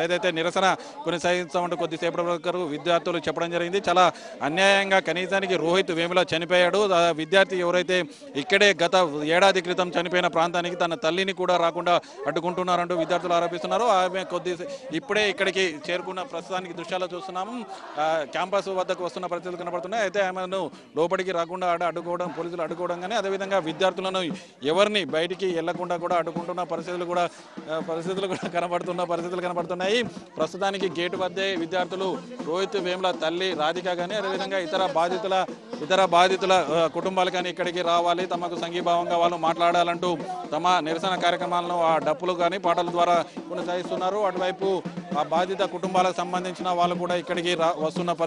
ఏదైతే నిరసన కొనసాగిస్తామంటే కొద్దిసేపటి వరకు విద్యార్థులు చెప్పడం జరిగింది. చాలా అన్యాయంగా కనీసానికి రోహిత్ వేముల చనిపోయాడు. విద్యార్థి ఎవరైతే ఇక్కడే గత ఏడాది క్రితం చనిపోయిన ప్రాంతానికి తన తల్లిని కూడా రాకుండా అడ్డుకుంటున్నారంటూ విద్యార్థులు ఆరోపిస్తున్నారు. ఆమె ఇప్పుడే ఇక్కడికి చేరుకున్న ప్రస్తుతానికి దృశ్యాలు చూస్తున్నాము. క్యాంపస్ వద్దకు వస్తున్న పరిస్థితులు కనబడుతున్నాయి. అయితే ఆమెను లోపలికి రాకుండా అడ్డుకోవడం, పోలీసులు అడ్డుకోవడం కానీ అదేవిధంగా విద్యార్థులను ఎవరిని బయటికి వెళ్లకుండా కూడా అడ్డుకుంటున్న పరిస్థితులు కూడా కనబడుతున్నాయి. ప్రస్తుతానికి గేటు వద్దే విద్యార్థులు రోహిత్ వేముల తల్లి రాధిక కానీ అదేవిధంగా ఇతర బాధితుల కుటుంబాలు కానీ ఇక్కడికి రావాలి, తమకు సంఘీభావంగా వాళ్ళు మాట్లాడాలంటూ తమ నిరసన కార్యక్రమాలను ఆ డప్పులు కానీ పాటల ద్వారా కొనసాగిస్తున్నారు. అటువైపు ఆ బాధిత కుటుంబాలకు సంబంధించిన వాళ్ళు కూడా ఇక్కడికి వస్తున్నారు.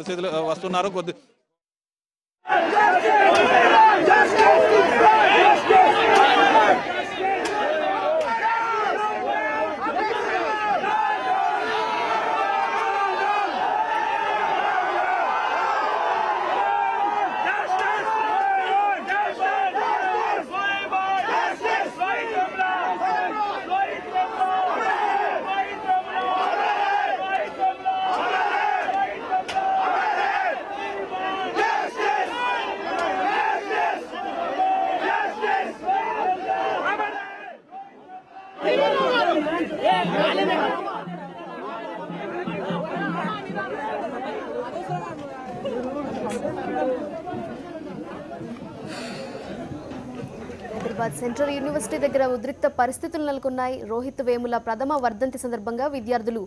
హైదరాబాద్ సెంట్రల్ యూనివర్సిటీ దగ్గర ఉద్రిక్త పరిస్థితులు నెలకొన్నాయి. రోహిత్ వేముల ప్రథమ వర్ధంతి సందర్భంగా విద్యార్థులు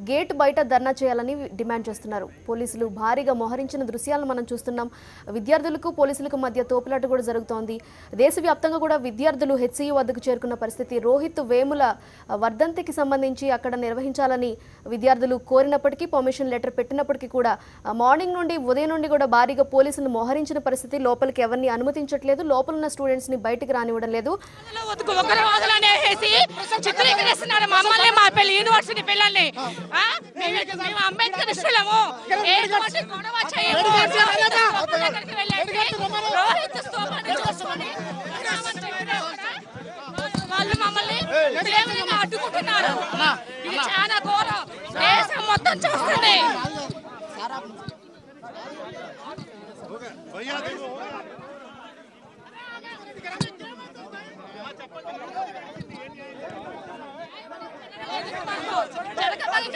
గేట్ బయట ధర్నా చేయాలని డిమాండ్ చేస్తున్నారు. పోలీసులు భారీగా మోహరించిన దృశ్యాలను మనం చూస్తున్నాం. విద్యార్థులకు పోలీసులకు మధ్య తోపులాట కూడా జరుగుతోంది. దేశవ్యాప్తంగా కూడా విద్యార్థులు హెచ్సియు వద్దకు చేరుకున్న పరిస్థితి. రోహిత్ వేముల వర్ధంతికి సంబంధించి అక్కడ నిర్వహించాలని విద్యార్థులు కోరినప్పటికీ, పర్మిషన్ లెటర్ పెట్టినప్పటికీ కూడా మార్నింగ్ నుండి ఉదయం నుండి కూడా భారీగా పోలీసులు మోహరించిన పరిస్థితి. లోపలికి ఎవరిని అనుమతించట్లేదు, లోపల ఉన్న స్టూడెంట్స్ ని బయటికి రానివ్వడం లేదు. యూనివర్సిటీ పిల్లల్ని అంబేద్కర్ వాళ్ళు మమ్మల్ని అడ్డుకుంటున్నారు. ఇది చాలా ఘోరం. దేశం మొత్తం చూస్తుంది.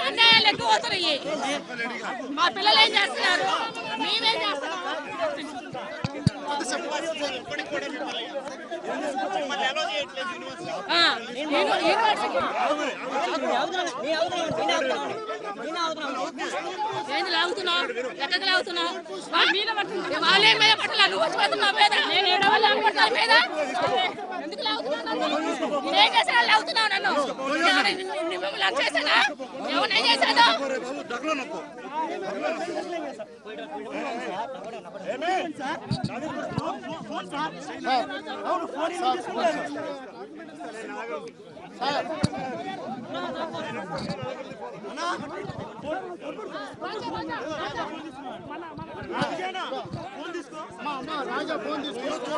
అన్యాయాలు ఎక్కువ అవుతున్నాయి. మా పిల్లలు ఏం చేస్తున్నారు, మేమేం చేస్తున్నాం? ఏంది లాగుతున్నావు? ఎక్కడికి లాగుతున్నావు? వాళ్ళే మీద పట్టాల, నువ్వు వచ్చి పడుతున్నావు మీద, నేను ఏడవాళ్ళు పడతాను మీద. ఎందుకు లాగుతున్నావు? నేనేం చేసినా లాగుతున్నావు నన్ను. మిమ్మల్ని చేశానా? ఏమన్నా చేశాను? రాజా ఫోన్ తీసుకో.